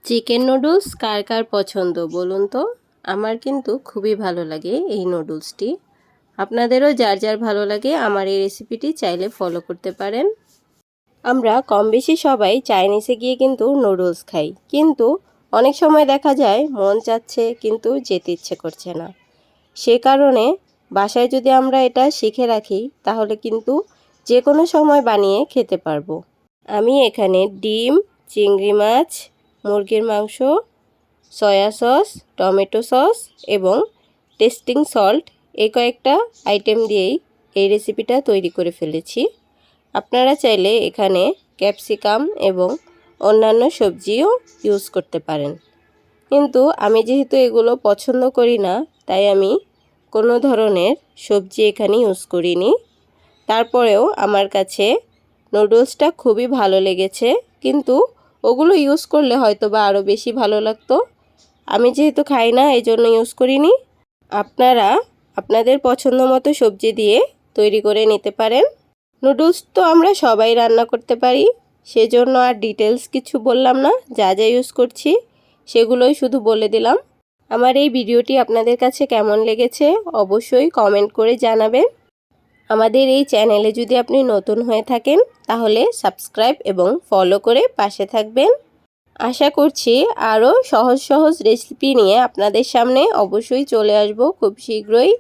Chicken noodles কার কার পছন্দ বলুন তো? আমার কিন্তু খুবই ভালো লাগে এই নুডলসটি। আপনাদেরও যার যার ভালো লাগে আমার এই রেসিপিটি চাইলে ফলো করতে পারেন। আমরা কম বেশি সবাই চাইনিজে গিয়ে কিন্তু নুডলস খাই, কিন্তু অনেক সময় দেখা যায় মন চাচ্ছে কিন্তু যেতে ইচ্ছে করছে না। সে কারণে বাসায় যদি আমরা এটা শিখে রাখি তাহলে কিন্তু যে কোনো সময় বানিয়ে খেতে পারবো। আমি এখানে ডিম, চিংড়ি মাছ, মুরগির মাংস, সয়া সস, টমেটো সস এবং টেস্টিং সল্ট এই কয়েকটা আইটেম দিয়েই এই রেসিপিটা তৈরি করে ফেলেছি। আপনারা চাইলে এখানে ক্যাপসিকাম এবং অন্যান্য সবজিও ইউজ করতে পারেন, কিন্তু আমি যেহেতু এগুলো পছন্দ করি না তাই আমি কোনো ধরনের সবজি এখানে ইউজ করিনি। তারপরেও আমার কাছে নুডলসটা খুবই ভালো লেগেছে, কিন্তু ওগুলো ইউজ করলে হয়তো বা আরও বেশি ভালো লাগতো। আমি যেহেতু খাই না এই জন্য ইউজ করিনি। আপনারা আপনাদের পছন্দ মতো সবজি দিয়ে তৈরি করে নিতে পারেন। নুডলস তো আমরা সবাই রান্না করতে পারি, সেজন্য আর ডিটেলস কিছু বললাম না। যা যা ইউজ করছি সেগুলোই শুধু বলে দিলাম। আমার এই ভিডিওটি আপনাদের কাছে কেমন লেগেছে অবশ্যই কমেন্ট করে জানাবেন। আমাদের এই চ্যানেলে যদি আপনি নতুন হয়ে থাকেন তাহলে সাবস্ক্রাইব এবং ফলো করে পাশে থাকবেন। আশা করছি আরও সহজ সহজ রেসিপি নিয়ে আপনাদের সামনে অবশ্যই চলে আসব খুব শীঘ্রই।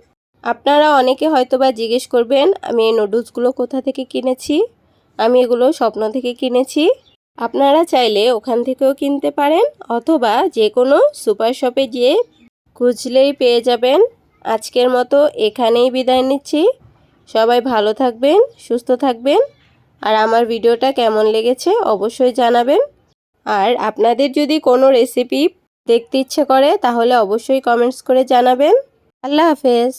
আপনারা অনেকে হয়তোবা জিজ্ঞেস করবেন আমি এই নুডলসগুলো কোথা থেকে কিনেছি। আমি এগুলো স্বপ্ন থেকে কিনেছি। আপনারা চাইলে ওখান থেকেও কিনতে পারেন, অথবা যে কোনো সুপার শপে গিয়ে খুঁজলেই পেয়ে যাবেন। আজকের মতো এখানেই বিদায় নিচ্ছি। সবাই ভালো থাকবেন, সুস্থ থাকবেন, আর আমার ভিডিওটা কেমন লেগেছে অবশ্যই জানাবেন। আর আপনাদের যদি কোনো রেসিপি দেখতে ইচ্ছে করে তাহলে অবশ্যই কমেন্টস করে জানাবেন। আল্লাহ হাফেজ।